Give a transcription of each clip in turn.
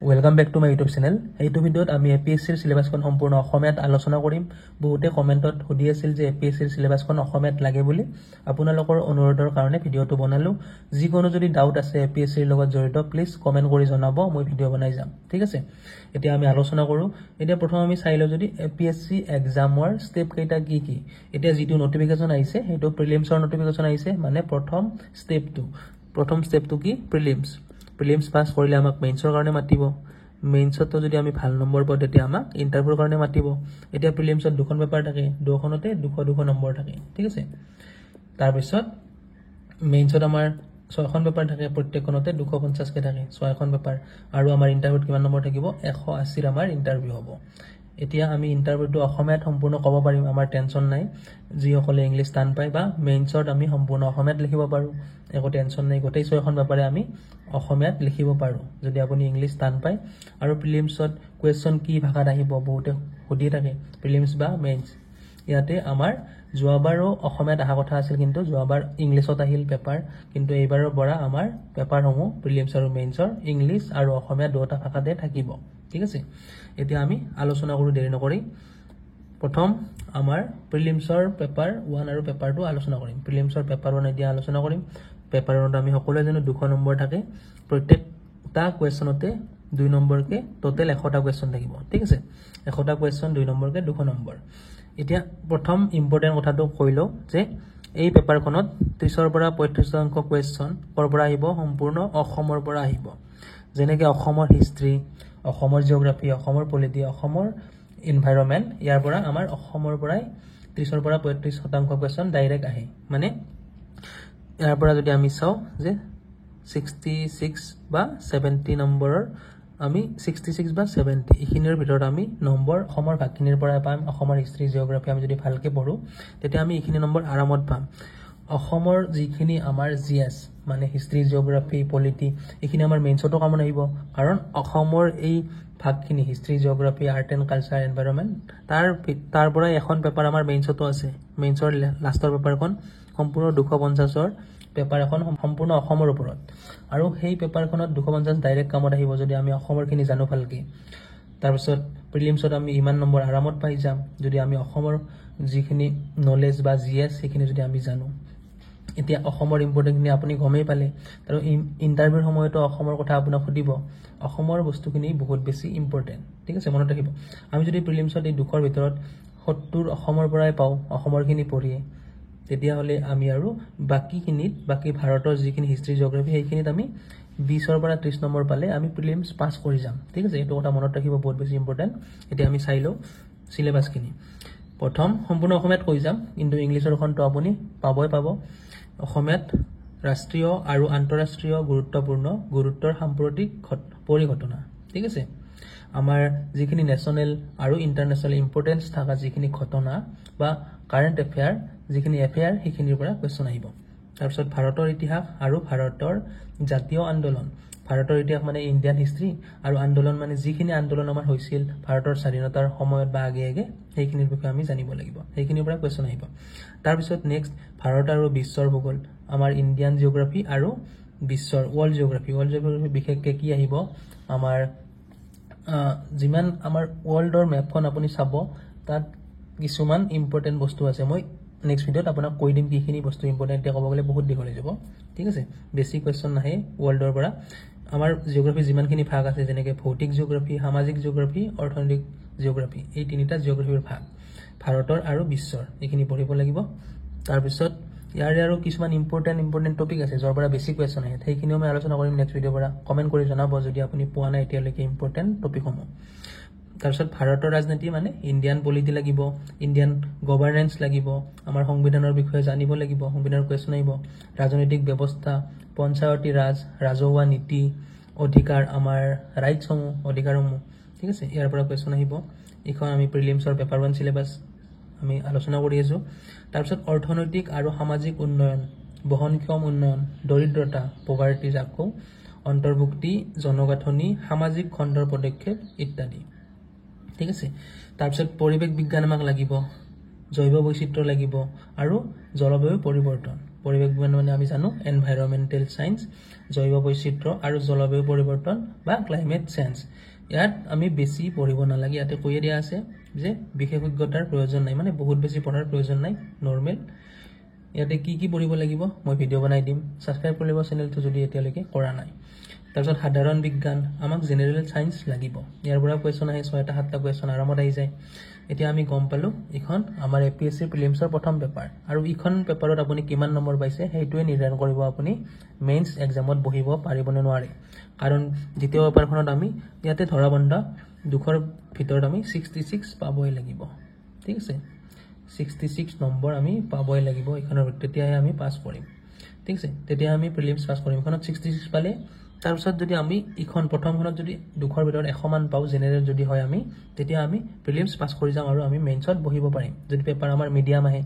Welcome back to my YouTube channel. এইটো ভিডিঅ'ত আমি এপিএসসিৰ সিলেবাসখন সম্পূৰ্ণ অসমীয়াত আলোচনা কৰিম। বহুতে কমেন্টত সুধি আছিল যে এপিএসসিৰ সিলেবাসখন অসমীয়াত লাগে বুলি। আপোনালোকৰ অনুৰোধৰ কাৰণে ভিডিঅ'টো বনালো। যিকোনো যদি ডাউট আছে এপিএসসিৰ লগত জড়িত প্লিজ কমেন্ট কৰি জনাব, মই ভিডিঅ' বনাই যাম। ঠিক আছে, এতিয়া আমি আলোচনা কৰো। এতিয়া প্ৰথম আমি চাই লওঁ যদি এপিএসসি এক্সামৰ স্টেপ কেইটা কি কি। এতিয়া যেটো নোটিফিকেশন আহিছে হেটো প্ৰিলিমছৰ নোটিফিকেশন আহিছে, মানে প্ৰথম স্টেপটো কি প্ৰিলিমছ পাস কৰিলে আমাক মেইনছৰ কাৰণে মাতিব। মেইনছতো যদি আমি ভাল নম্বৰ পাওঁ তেতিয়া আমাক ইন্টাৰভিউৰ কাৰণে মাতিব। এতিয়া প্ৰিলিমছত দুখন পেপাৰ থাকে, দুখনতে 200 নম্বৰ থাকে। ঠিক আছে, তাৰ পিছত মেইনছত আমাৰ 6খন পেপাৰ থাকে, প্ৰত্যেকখনতে 250 কে থাকে, 6খন পেপাৰ। আৰু আমাৰ ইন্টাৰভিউত কিমান নম্বৰ থাকিব 180 আমাৰ ইন্টাৰভিউ হ'ব। এতিয়া আমি ইন্টাৰভিউটো অসমীয়াত সম্পূৰ্ণ ক'ব পাৰিম, আমাৰ টেনচন নাই। যিসকলে ইংলিছ টান পায় বা মেইনছত আমি সম্পূৰ্ণ অসমীয়াত লিখিব পাৰো, একো টেনচন নাই। গোটেই 6খন পেপাৰে আমি অসমীয়াত লিখিব পাৰো যদি আপুনি ইংলিছ টান পায়। আৰু প্ৰিলিমছত কোৱেশ্চন কি ভাষাত আহিব বহুতে সুধি থাকে, প্ৰিলিমছ বা মেইনছ। ইয়াতে আমাৰ যোৱাবাৰো অসমীয়াত অহা কথা আছিল, কিন্তু যোৱাবাৰ ইংলিছত আহিল পেপাৰ, কিন্তু এইবাৰৰ পৰা আমাৰ পেপাৰসমূহ প্ৰিলিমছ আৰু মেইনছৰ ইংলিছ আৰু অসমীয়া দুটা ভাষাতে থাকিব। ঠিক আছে, এতিয়া আমি আলোচনা কৰো দেৰি নকৰি। প্ৰথম আমাৰ প্ৰিলিমছৰ পেপাৰ 1 আৰু পেপাৰ 2 আলোচনা কৰিম। প্ৰিলিমছৰ পেপাৰ 1 এতিয়া আলোচনা কৰিম। পেপাৰ 1ত আমি সকলোৱে জানো 200 নম্বৰ থাকে, প্ৰত্যেকটা কোৱেশ্চনতে 2 নম্বৰকে টোটেল 100টা কোৱেশ্চন থাকিব। ঠিক আছে, 100টা কোৱেশ্চন 2 নম্বৰকে 200 নম্বৰ। এতিয়া প্ৰথম ইম্পৰ্টেন্ট কথাটো কৈ লওঁ যে এই পেপাৰখনত 30ৰ পৰা 35% কোৱেশ্চন কৰ পৰা আহিব, সম্পূৰ্ণ অসমৰ পৰা আহিব। যেনেকৈ অসমৰ হিষ্ট্ৰী, অসমৰ জিঅগ্ৰাফি, অসমৰ পলিটি, অসমৰ এনভাইৰনমেন্ট, ইয়াৰ পৰা আমাৰ অসমৰ পৰাই 30ৰ পৰা 35% কোৱেশ্চন ডাইৰেক্ট আহে। মানে ইয়াৰ পৰা যদি আমি চাওঁ যে 66 বা 70 নম্বৰৰ আমি 66 বা 70 এইখিনিৰ ভিতৰত আমি নম্বৰ অসমৰ ভাগখিনিৰ পৰা পাম। অসমৰ হিষ্ট্ৰী জিঅগ্ৰাফি আমি যদি ভালকে পঢ়ো তেতিয়া আমি এইখিনি নম্বৰ আৰামত পাম। অসমৰ যিখিনি আমাৰ জিএস মানে হিষ্ট্ৰী জিঅগ্ৰাফি পলিটি এইখিনি আমাৰ মেইনছতো কামত আহিব, কাৰণ অসমৰ এই ভাগখিনি history geography art and culture environment তাৰ পৰা এখন পেপাৰ আমাৰ মেইনছতো আছে। মেইনছৰ লাষ্টৰ পেপাৰখন সম্পূৰ্ণ 250ৰ পেপাৰ এখন সম্পূৰ্ণ অসমৰ ওপৰত, আৰু সেই পেপাৰখনত 250 ডাইৰেক্ট কামত আহিব যদি আমি অসমৰ খিনি জানো ভালকে। তাৰপিছত প্ৰিলিমছত আমি ইমান নম্বৰ আৰামত পাই যাম যদি আমি অসমৰ যিখিনি নলেজ বা জিএস সেইখিনি যদি আমি জানো। এতিয়া অসমৰ ইম্পৰ্টেন্ট খিনি আপুনি গমেই পালে, আৰু ইন্টাৰভিউৰ সময়তো অসমৰ কথা আপোনাক সুধিব। অসমৰ বস্তুখিনি বহুত বেছি ইম্পৰ্টেন্ট। ঠিক আছে, মনত ৰাখিব। আমি যদি প্ৰিলিমছত এই 200ৰ ভিতৰত 70 অসমৰ পৰাই পাওঁ অসমৰ খিনি পঢ়িয়ে, তেতিয়াহ'লে আমি আৰু বাকী ভাৰতৰ যিখিনি হিষ্ট্ৰী জিঅগ্ৰাফি সেইখিনিত আমি 20ৰ পৰা 30 নম্বৰ পালে আমি প্ৰিলিমছ পাছ কৰি যাম। ঠিক আছে, এইটো কথা মনত ৰাখিব, বহুত বেছি ইম্পৰ্টেন্ট। এতিয়া আমি চাই লওঁ সিলেবাসখিনি। প্ৰথম সম্পূৰ্ণ অসমীয়াত কৈ যাম, কিন্তু ইংলিছৰ খনটো আপুনি পাব। অসমীয়াত ৰাষ্ট্ৰীয় আৰু আন্তঃৰাষ্ট্ৰীয় গুৰুত্বৰ সাম্প্ৰতিক পৰিঘটনা। ঠিক আছে, আমাৰ যিখিনি নেশ্যনেল আৰু ইণ্টাৰনেশ্যনেল ইম্পৰ্টেন্স থকা যিখিনি ঘটনা বা কাৰেণ্ট এফেয়াৰ, যিখিনি এফেয়াৰ সেইখিনিৰ পৰা কুৱেশ্যন আহিব। তাৰপিছত ভাৰতৰ ইতিহাস আৰু ভাৰতৰ জাতীয় আন্দোলন। ভাৰতৰ ইতিহাস মানে ইণ্ডিয়ান হিষ্ট্ৰী, আৰু আন্দোলন মানে যিখিনি আন্দোলন আমাৰ হৈছিল ভাৰতৰ স্বাধীনতাৰ সময়ত বা আগে সেইখিনিৰ বিষয়ে আমি জানিব লাগিব, সেইখিনিৰ পৰা কুৱেশ্যন আহিব। তাৰপিছত নেক্সট ভাৰত আৰু বিশ্বৰ ভূগোল, আমাৰ ইণ্ডিয়ান জিঅগ্ৰাফি আৰু বিশ্বৰ ৱৰ্ল্ড জিঅগ্ৰাফি বিশেষকৈ কি আহিব, আমাৰ যিমান আমাৰ ৱৰ্ল্ডৰ মেপখন আপুনি চাব, তাত কিছুমান ইম্পৰ্টেন্ট বস্তু আছে। মই নেক্সট ভিডিঅ'ত আপোনাক কৈ দিম কিখিনি বস্তু ইম্পৰ্টেন্ট, এতিয়া ক'ব গ'লে বহুত দীঘল হৈ যাব। ঠিক আছে, বেছি কুৱেশ্যন নাহে ৱৰ্ল্ডৰ পৰা। আমাৰ জিঅগ্ৰাফি যিমানখিনি ভাগ আছে, যেনেকৈ ভৌতিক জিঅগ্ৰাফি, সামাজিক জিঅগ্ৰাফি, অৰ্থনৈতিক জিঅগ্ৰাফি, এই তিনিটা জিঅগ্ৰাফিৰ ভাগ ভাৰতৰ আৰু বিশ্বৰ, এইখিনি পঢ়িব লাগিব। তাৰপিছত ইয়াৰে আৰু কিছুমান ইম্পৰ্টেন্ট টপিক আছে য'ৰ পৰা বেছি কুৱেশ্যন আহে, সেইখিনিও মই আলোচনা কৰিম নেক্সট ভিডিঅ'ৰ পৰা। কমেণ্ট কৰি জনাব যদি আপুনি পোৱা নাই এতিয়ালৈকে ইম্পৰ্টেন্ট টপিকসমূহ। তাৰপিছত ভাৰতৰ ৰাজনীতি মানে ইণ্ডিয়ান পলিটি লাগিব, ইণ্ডিয়ান গভাৰ্নেন্স লাগিব, আমাৰ সংবিধানৰ বিষয়ে জানিব লাগিব, সংবিধানৰ কুৱেশ্যন আহিব। ৰাজনৈতিক ব্যৱস্থা, পঞ্চায়তী ৰাজ, ৰাজহুৱা নীতি, অধিকাৰ, আমাৰ ৰাইটছসমূহ, অধিকাৰসমূহ। ঠিক আছে, ইয়াৰ পৰা কুৱেশ্যন আহিব। এইখন আমি প্ৰিলিমছৰ পেপাৰ 1 সিলেবাছ আমি আলোচনা কৰি আছো। তাৰপিছত অৰ্থনৈতিক আৰু সামাজিক উন্নয়ন, বহনক্ষম উন্নয়ন, দৰিদ্ৰতা, পভাৰ্টি, আকৌ অন্তৰ্ভুক্তি, জনগাঁথনি, সামাজিক খণ্ডৰ পদক্ষেপ ইত্যাদি। ঠিক আছে, তাৰপিছত পৰিৱেশ বিজ্ঞান আমাক লাগিব, জৈৱ বৈচিত্ৰ্য লাগিব, আৰু জলবায়ু পৰিৱৰ্তন। পৰিৱেশ বিজ্ঞান মানে আমি জানো এনভাইৰনমেন্টেল সায়েন্স জৈৱ বৈচিত্ৰ্য আৰু জলবায়ু পৰিৱৰ্তন বা ক্লাইমেট চেঞ্জ ইয়াত আমি বেছি পঢ়িব নালাগে ইয়াতে কৈয়ে দিয়া আছে যে বিশেষজ্ঞতাৰ প্ৰয়োজন নাই মানে বহুত বেছি পঢ়াৰ প্ৰয়োজন নাই নৰমেল ইয়াতে কি পঢ়িব লাগিব মই ভিডিও বনাই দিম সাবস্ক্ৰাইব কৰিব চেনেলটো যদি এতিয়ালৈকে কৰা নাই তাৰপিছত সাধাৰণ বিজ্ঞান আমাক জেনেৰেল সায়েন্স লাগিব ইয়াৰ পৰা কোৱেশ্চন আহে 6টা 7টা কোৱেশ্চন আৰামত আহি যায় এতিয়া আমি গম পালো ইখন আমাৰ এপিএসসি প্ৰিলিমছৰ প্ৰথম পেপাৰ আৰু ইখন পেপাৰত আপুনি কিমান নম্বৰ পাইছে হেইটোৱে নিৰ্ধাৰণ কৰিব আপুনি মেইনছ এক্সামত বহিব পাৰিবনে নোৱাৰে কাৰণ দ্বিতীয় পেপাৰখনত আমি ইয়াতে ধৰা বন্ধা দুখৰ ভিতৰত আমি 66 পাবই লাগিব ঠিক আছে 66 নম্বৰ আমি পাবই লাগিব ইখনৰ তেতিয়াহে আমি পাস কৰিম ঠিক আছে তেতিয়া আমি প্ৰিলিমছ পাস কৰিম ইখনত 66 পালে তাৰপিছত যদি আমি ইখন প্ৰথমখনত যদি দুখৰ ভিতৰত 100 মান পাও জেনেৰেল যদি হয় আমি তেতিয়া আমি প্ৰিলিমছ পাস কৰি যাম আৰু আমি মেইনছত বহিব পাৰিম যদি পেপাৰ আমাৰ মিডিয়াম আহে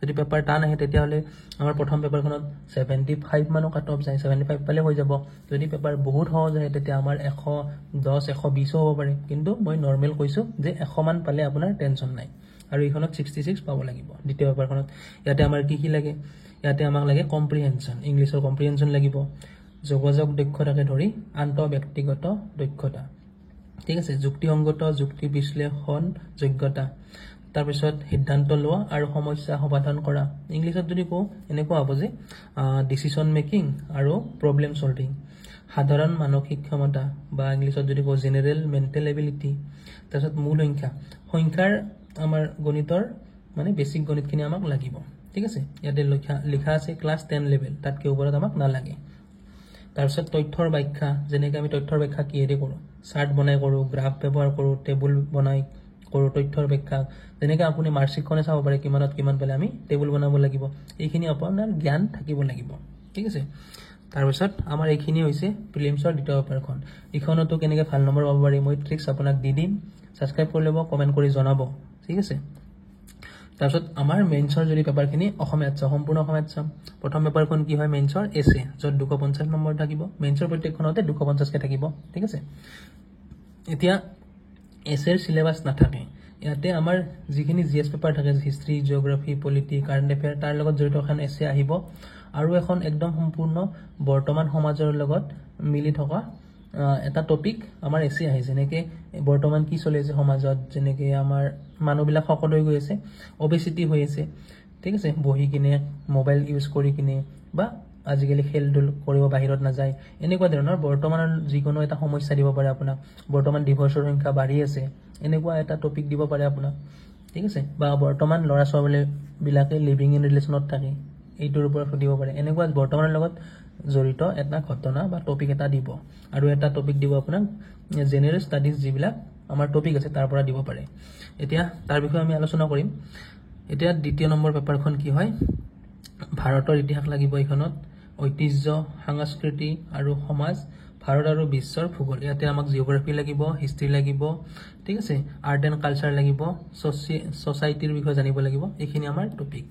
যদি পেপাৰ টান আহে তেতিয়া হলে আমাৰ প্ৰথম পেপাৰখনত 75 মানো কাট অফ যায় 75 পালে হৈ যাব যদি পেপাৰ বহুত সহজ আহে তেতিয়া আমাৰ 110 120 হ'ব পাৰে কিন্তু মই নৰমেল কৈছো যে 100 মান পালে আপোনাৰ টেনচন নাই আৰু ইখনত 66 পাব লাগিব দ্বিতীয় পেপাৰখনত ইয়াতে আমাৰ কি লাগে ইয়াতে আমাক লাগে কম্প্ৰিহেনশন ইংলিছৰ কম্প্ৰিহেনশন লাগিব যোগাযোগ দক্ষতাকে ধৰি আন্তঃব্যক্তিগত দক্ষতা ঠিক আছে যুক্তিসংগত যুক্তি বিশ্লেষণ যোগ্যতা তাৰ পিছত সিদ্ধান্ত লোৱা আৰু সমস্যা সমাধান কৰা ইংলিছত যদি কও এনেকুৱা হ'ব যে ডিসিশন মেকিং আৰু প্ৰবলেম সলভিং সাধাৰণ মানসিক ক্ষমতা বা ইংলিছত যদি কও জেনাৰেল মেন্টেল এবিলিটি তাৰপিছত মূল সংখ্যাৰ আমাৰ গণিতৰ মানে বেসিক গণিতখিনি আমাক লাগিব ঠিক আছে ইয়াতে লিখা আছে ক্লাস 10 লেভেল তাতকে ওপৰত আমাক নালাগে তাৰপিছত তথ্যৰ ব্যাখ্যা যেনেকৈ আমি তথ্যৰ ব্যাখ্যা কিহেৰে কৰো চাৰ্ট বনাই কৰো গ্ৰাফ ব্যৱহাৰ কৰো টেবুল বনাই কৰো তথ্যৰ ব্যাখ্যা যেনেকৈ আপুনি মাৰ্কশিটখনে চাব পাৰে কিমানত কিমান পালে আমি টেবুল বনাব লাগিব এইখিনি আপোনাৰ জ্ঞান থাকিব লাগিব ঠিক আছে তাৰপিছত আমাৰ এইখিনি হৈছে প্ৰিলিমছৰ দ্বিতীয় পেপাৰখন ইখনতো কেনেকৈ ভাল নম্বৰ পাব পাৰি মই ট্ৰিক্স আপোনাক দি দিম সাবস্ক্ৰাইব কৰি ল'ব কমেন্ট কৰি জনাব ঠিক আছে তাৰপিছত আমাৰ মেইনছৰ যদি পেপাৰখিনি অসমীয়াত সম্পূৰ্ণ অসমীয়াত চাম প্ৰথম পেপাৰখন কি হয় মেইনছৰ এছে যত 250 নম্বৰ থাকিব মেইনছৰ প্ৰত্যেকখনতে 250 কে থাকিব ঠিক আছে এতিয়া এছেৰ সিলেবাস নাথাকে ইয়াতে আমাৰ যিখিনি জিএস পেপাৰ থাকে history geography polity current affair তাৰ লগত জড়িত এখন এছে আহিব আৰু এখন একদম সম্পূৰ্ণ বৰ্তমান সমাজৰ লগত মিলি থকা এটা টপিক আমাৰ এছে আহে যেনেকে বৰ্তমান কি চলি আছে সমাজত যেনেকে আমাৰ মানুহবিলাক শকত হৈ গৈ আছে অবেসিটি হৈ আছে ঠিক আছে বহি কিনে মোবাইল ইউজ কৰি কিনে বা আজিকালি খেল-ধুল কৰিব বাহিৰত না যায় এনেকুৱা ধৰণৰ বৰ্তমানৰ যিকোনো এটা সমস্যা দিব পাৰে আপোনাক বৰ্তমান ডিভোৰ্সৰ সংখ্যা বাঢ়ি আছে এনেকুৱা এটা টপিক দিব পাৰে আপোনাক ঠিক আছে বা বৰ্তমান লৰা ছোৱালী বিলাকে লিভিং ইন ৰিলেশনত থাকে এইটোৰ ওপৰত দিব পাৰে এনেকুৱা বৰ্তমানৰ লগত জড়িত এটা ঘটনা বা টপিক এটা দিব আৰু এটা টপিক দিব আপোনাক জেনাৰেল ষ্টাডিজ যিবিলাক আমাৰ টপিক আছে তাৰ পৰা দিব পাৰে এতিয়া তাৰ বিষয়ে আমি আলোচনা কৰিম এতিয়া দ্বিতীয় নম্বৰ পেপাৰখন কি হয় ভাৰতৰ ইতিহাস লাগিব এখনত ঐতিহ্য সংস্কৃতি আৰু সমাজ ভাৰত আৰু বিশ্বৰ ভূগোল ইয়াতে আমাক জিওগ্ৰাফি লাগিব হিষ্ট্ৰী লাগিব ঠিক আছে আৰ্ট এণ্ড কালচাৰ লাগিব সোসাইটিৰ বিষয়ে জানিব লাগিব এইখিনি আমাৰ টপিক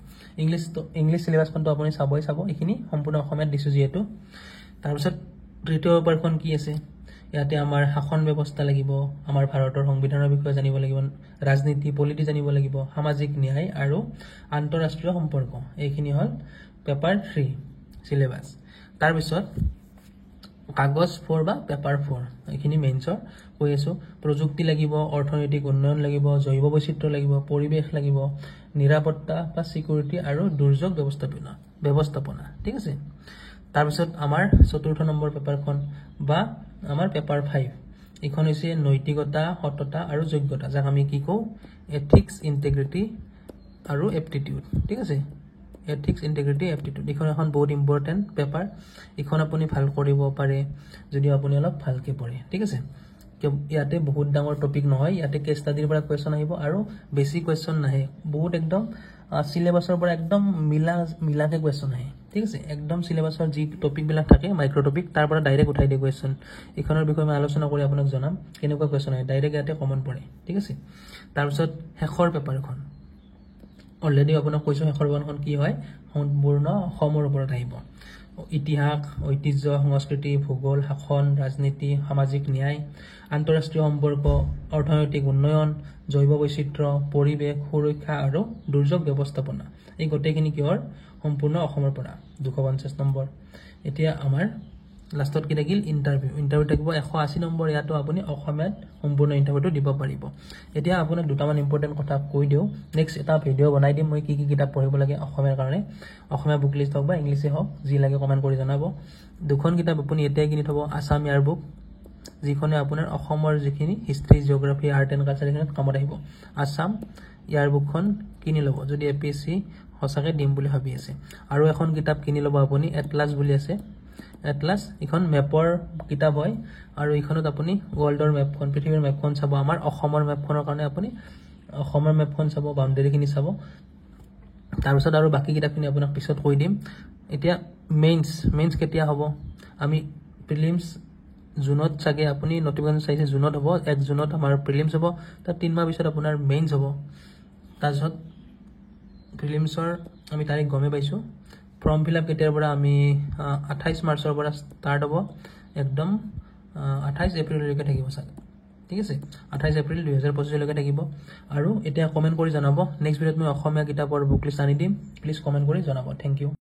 ইংলিছ সিলেবাসখনটো আপুনি চাব এইখিনি সম্পূৰ্ণ অসমীয়াত দিছো যেহেতু তাৰপিছত তৃতীয় পেপাৰখন কি আছে ইয়াতে আমাৰ শাসন ব্যৱস্থা লাগিব আমাৰ ভাৰতৰ সংবিধানৰ বিষয়ে জানিব লাগিব ৰাজনীতি পলিটি জানিব লাগিব সামাজিক ন্যায় আৰু আন্তঃৰাষ্ট্ৰীয় সম্পৰ্ক এইখিনি হল পেপাৰ 3 সিলেবাস তাৰ পিছত কাগজ 4 বা পেপাৰ 4 এইখিনি মেইনছৰ কৈ আছো প্ৰযুক্তি লাগিব অৰ্থনৈতিক উন্নয়ন লাগিব জৈৱ বৈচিত্ৰ্য লাগিব পৰিৱেশ লাগিব নিৰাপত্তা বা সিকিউৰিটি আৰু দুৰ্যোগ ব্যৱস্থাপনা ঠিক আছে তাৰ পিছত আমাৰ চতুৰ্থ নম্বৰ পেপাৰখন বা আমাৰ পেপাৰ 5 ইখন হৈছে নৈতিকতা সততা আৰু যোগ্যতা যাক আমি কি কও এথিক্স ইন্টিগ্ৰিটি আৰু এপ্টিটিউড ঠিক আছে এথিক্স ইন্টিগ্ৰিটি এপ্টিটিউড ইখন এখন বহুত ইম্পৰ্টেন্ট পেপাৰ ইখন আপুনি ভাল কৰিব পাৰে যদি আপুনি অলপ ভালকে পঢ়ে ঠিক আছে ইয়াতে বহুত ডাঙৰ টপিক নহয় ইয়াতে কেস ষ্টাডিৰ পৰা কোৱেশ্চন আহিব আৰু বেছি কোৱেশ্চন নাহে বহুত একদম সিলেবাসৰ পৰা একদম মিলাকে কোৱেশ্চন আহে ঠিক আছে একদম সিলেবাসৰ যি টপিক বিলাক থাকে মাইক্ৰো টপিক তাৰ পৰা ডাইৰেক্ট উঠাই দিয়ে কোৱেশ্চন ইখনৰ বিষয়ে মই আলোচনা কৰি আপোনাক জনাম কেনেকুৱা কোৱেশ্চন আহে ডাইৰেক্ট ইয়াতে কমন পৰে ঠিক আছে তাৰ পিছত শেষৰ পেপাৰখন অলৰেডি আপোনাক কৈছো শেষৰ পেপাৰখন কি হয় সম্পূৰ্ণ অসমৰ ওপৰত আহিব ইতিহাস ঐতিহ্য সংস্কৃতি ভূগোল শাসন ৰাজনীতি সামাজিক ন্যায় আন্তঃৰাষ্ট্ৰীয় সম্পৰ্ক অৰ্থনৈতিক উন্নয়ন জৈৱ বৈচিত্ৰ্য পৰিৱেশ সুৰক্ষা আৰু দুৰ্যোগ ব্যৱস্থাপনা এই গোটেইখিনি কিহৰ সম্পূৰ্ণ অসমৰ পৰা 250 নম্বৰ এতিয়া আমাৰ লাষ্টত কি থাকিল ইন্টাৰভিউ থাকিব 180 নম্বৰ ইয়াতো আপুনি অসমীয়াত সম্পূৰ্ণ ইন্টাৰভিউটো দিব পাৰিব এতিয়া আপোনাক দুটামান ইম্পৰ্টেন্ট কথা কৈ দিও নেক্সট এটা ভিডিও বনাই দিম মই কি কি কিতাপ পঢ়িব লাগে অসমীয়াৰ কাৰণে অসমীয়া বুক লিষ্ট হওক বা ইংলিশে হওক যি লাগে কমেন্ট কৰি জনাব দুখন কিতাপ আপুনি এতিয়াই কিনি থব আসাম ইয়াৰ বুক যিখনে আপোনাৰ অসমৰ যিখিনি history geography art and culture এখনত কামত আহিব আসাম ইয়াৰ বুকখন কিনি লব যদি এপিএসসি হসাকে দিম বুলি ভাবি আছে আৰু এখন কিতাপ কিনি লব আপুনি এটলাস বুলি আছে এটলাস এখন মেপৰ কিতাপ হয় আৰু ইখনত আপুনি ওয়াৰ্ল্ডৰ মেপখন পৃথিৱীৰ মেপখন চাব আমাৰ অসমৰ মেপখনৰ কাৰণে আপুনি অসমৰ মেপখন চাব বাউণ্ডাৰীখিনি চাব তাৰ পিছত আৰু বাকি কিতাপখিনি আপোনাক পিছত কৈ দিম এতিয়া মেইনছ কেতিয়া হ'ব আমি প্ৰিলিমছ জুনত চাগে আপুনি নটিফিকেশন চাইছে জুনত হ'ব 1 জুনত আমাৰ প্ৰিলিমছ হ'ব তাৰ 3 মাহ পিছত আপোনাৰ মেইনছ হ'ব তাৰপিছত প্ৰিলিমছৰ আমি তাৰিখ গমে পাইছো ফৰ্ম ফিল আপ কেতিয়াৰ পৰা আমি 28 মাৰ্চৰ পৰা ষ্টাৰ্ট হ'ব একদম 28 এপ্ৰিললৈকে থাকিব চাগে ঠিক আছে 28 এপ্ৰিল 2025 লৈকে থাকিব আৰু এতিয়া কমেন্ট কৰি জনাব নেক্সট ভিডিঅত মই অসমীয়া কিতাপৰ বুক লিষ্ট আনি দিম প্লিজ কমেন্ট কৰি জনাব থ্যাংক ইউ